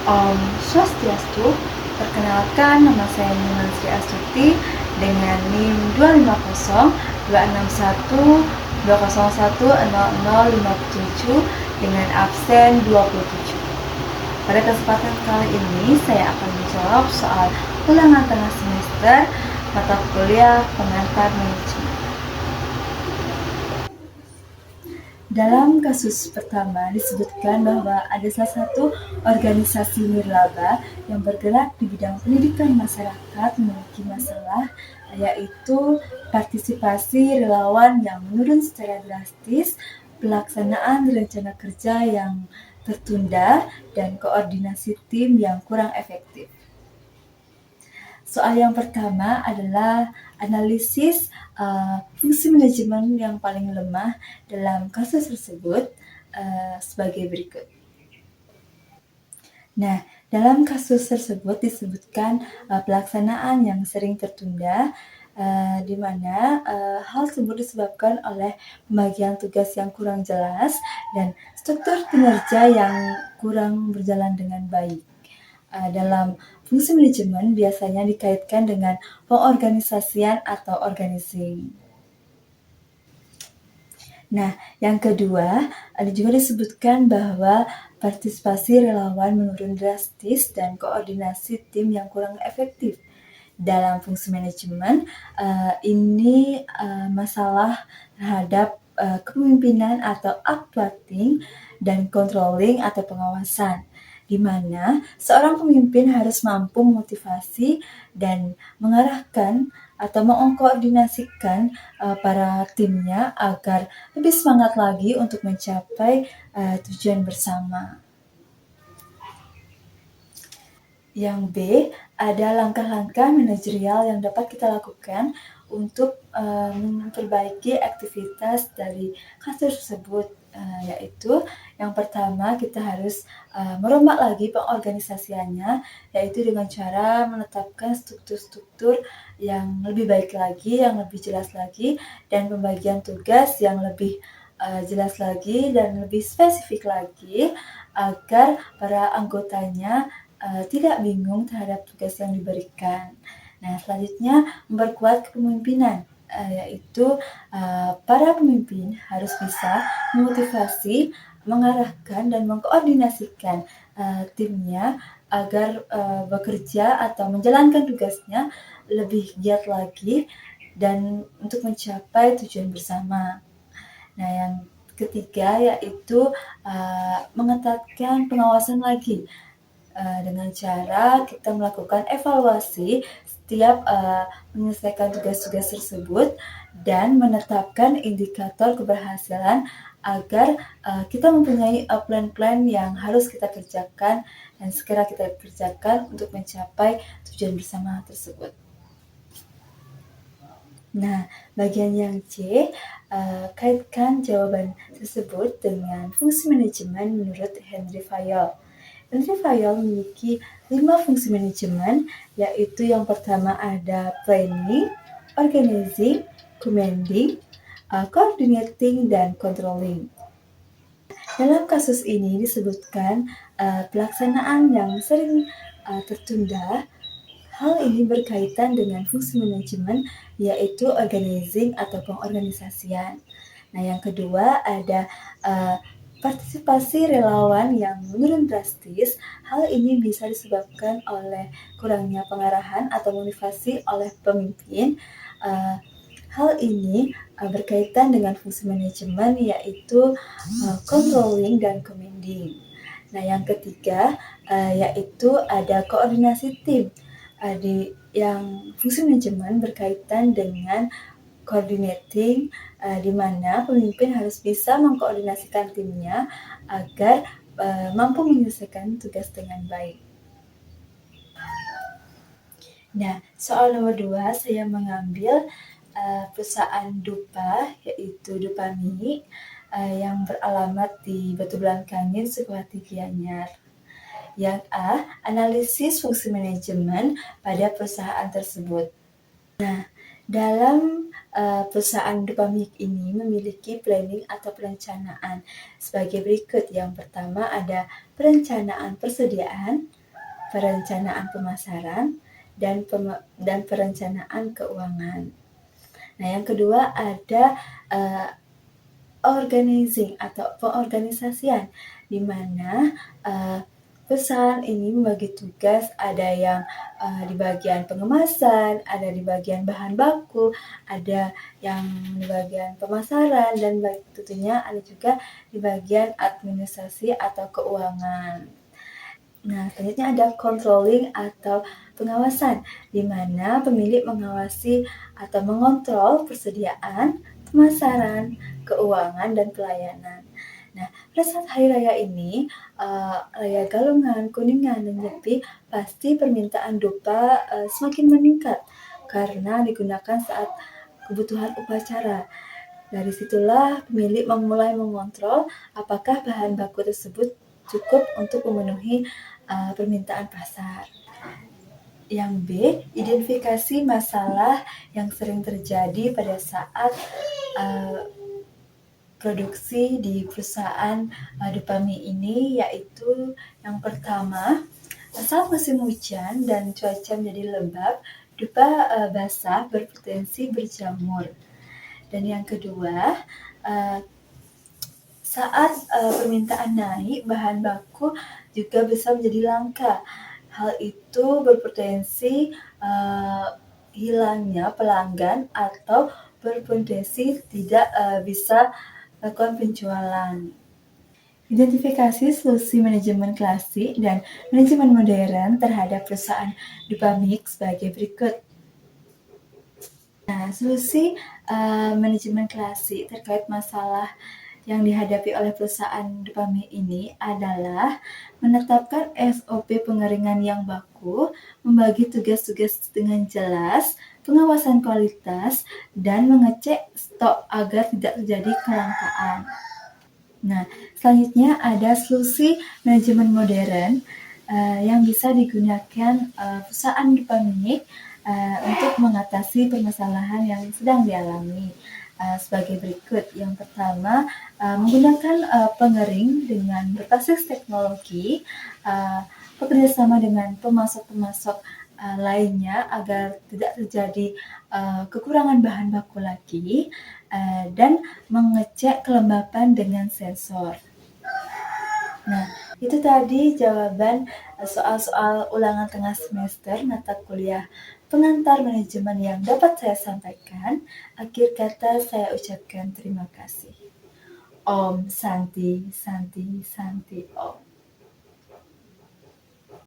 Om Swastiastu, perkenalkan nama saya Nina Sri Astuti dengan NIM 250, 261, 201, 0057 dengan absen 27. Pada kesempatan kali ini saya akan menjawab soal ulangan tengah semester mata kuliah pengantar manajemen. Dalam kasus pertama disebutkan bahwa ada salah satu organisasi nirlaba yang bergerak di bidang pendidikan masyarakat memiliki masalah, yaitu partisipasi relawan yang menurun secara drastis, pelaksanaan rencana kerja yang tertunda, dan koordinasi tim yang kurang efektif. Soal yang pertama adalah analisis fungsi manajemen yang paling lemah dalam kasus tersebut sebagai berikut. Nah, dalam kasus tersebut disebutkan pelaksanaan yang sering tertunda, di mana hal tersebut disebabkan oleh pembagian tugas yang kurang jelas dan struktur kinerja yang kurang berjalan dengan baik. Dalam fungsi manajemen biasanya dikaitkan dengan pengorganisasian atau organizing. Nah, yang kedua, ada juga disebutkan bahwa partisipasi relawan menurun drastis dan koordinasi tim yang kurang efektif. Dalam fungsi manajemen, ini masalah terhadap kepemimpinan atau updating dan controlling atau pengawasan, di mana seorang pemimpin harus mampu memotivasi dan mengarahkan atau mengkoordinasikan para timnya agar lebih semangat lagi untuk mencapai tujuan bersama. Yang B, ada langkah-langkah manajerial yang dapat kita lakukan untuk memperbaiki aktivitas dari kasus tersebut, yaitu yang pertama kita harus merombak lagi pengorganisasiannya, yaitu dengan cara menetapkan struktur-struktur yang lebih baik lagi, yang lebih jelas lagi, dan pembagian tugas yang lebih jelas lagi dan lebih spesifik lagi agar para anggotanya tidak bingung terhadap tugas yang diberikan. Nah, selanjutnya memperkuat kepemimpinan, yaitu para pemimpin harus bisa memotivasi, mengarahkan, dan mengkoordinasikan timnya agar bekerja atau menjalankan tugasnya lebih giat lagi dan untuk mencapai tujuan bersama. Nah, yang ketiga yaitu mengetatkan pengawasan lagi dengan cara kita melakukan evaluasi setiap menyelesaikan tugas-tugas tersebut dan menetapkan indikator keberhasilan agar kita mempunyai plan-plan yang harus kita kerjakan dan segera kita kerjakan untuk mencapai tujuan bersama tersebut. Nah, bagian yang C, kaitkan jawaban tersebut dengan fungsi manajemen menurut Henry Fayol. Henry Fayol memiliki 5 fungsi manajemen, yaitu yang pertama ada planning, organizing, commanding, coordinating, dan controlling. Dalam kasus ini disebutkan pelaksanaan yang sering tertunda. Hal ini berkaitan dengan fungsi manajemen, yaitu organizing atau pengorganisasian. Nah, yang kedua ada partisipasi relawan yang menurun drastis. Hal ini bisa disebabkan oleh kurangnya pengarahan atau motivasi oleh pemimpin. Hal ini berkaitan dengan fungsi manajemen, yaitu controlling dan commanding. Nah, yang ketiga yaitu ada koordinasi tim. Yang fungsi manajemen berkaitan dengan coordinating, di mana pemimpin harus bisa mengkoordinasikan timnya agar mampu menyelesaikan tugas dengan baik. Nah, soal nomor 2 saya mengambil perusahaan dupa, yaitu Dupa Mini, yang beralamat di Batu Blangkangin, Sukawati Gianyar. Yang A, analisis fungsi manajemen pada perusahaan tersebut. Nah, dalam perusahaan Dupamik ini memiliki planning atau perencanaan sebagai berikut. Yang pertama ada perencanaan persediaan, perencanaan pemasaran, dan perencanaan keuangan. Nah, yang kedua ada organizing atau pengorganisasian, di mana perusahaan ini membagi tugas, ada yang di bagian pengemasan, ada di bagian bahan baku, ada yang di bagian pemasaran, dan tentunya ada juga di bagian administrasi atau keuangan. Nah, selanjutnya ada controlling atau pengawasan, di mana pemilik mengawasi atau mengontrol persediaan, pemasaran, keuangan, dan pelayanan. Nah, pada saat hari raya ini, raya Galungan, Kuningan, dan Nyepi, pasti permintaan dupa semakin meningkat karena digunakan saat kebutuhan upacara. Dari situlah pemilik mulai mengontrol apakah bahan baku tersebut cukup untuk memenuhi permintaan pasar. Yang B, identifikasi masalah yang sering terjadi pada saat produksi di perusahaan dupa mie ini, yaitu yang pertama, saat musim hujan dan cuaca menjadi lembab, dupa basah berpotensi berjamur. Dan yang kedua, saat permintaan naik, bahan baku juga bisa menjadi langka. Hal itu berpotensi hilangnya pelanggan atau berpotensi tidak bisa melakukan penjualan. Identifikasi solusi manajemen klasik dan manajemen modern terhadap perusahaan dupa mix sebagai berikut. Nah, solusi manajemen klasik terkait masalah yang dihadapi oleh perusahaan dupa mie ini adalah menetapkan SOP pengeringan yang baku, membagi tugas-tugas dengan jelas, pengawasan kualitas, dan mengecek stok agar tidak terjadi kelangkaan. Nah, selanjutnya ada solusi manajemen modern yang bisa digunakan perusahaan dupa mie untuk mengatasi permasalahan yang sedang dialami. Sebagai berikut. Yang pertama, menggunakan pengering dengan berbasis teknologi, bekerjasama dengan pemasok-pemasok lainnya agar tidak terjadi kekurangan bahan baku lagi, dan mengecek kelembapan dengan sensor. Nah, itu tadi jawaban soal-soal ulangan tengah semester mata kuliah pengantar manajemen yang dapat saya sampaikan. Akhir kata saya ucapkan terima kasih. Om Santi, Santi, Santi, Om.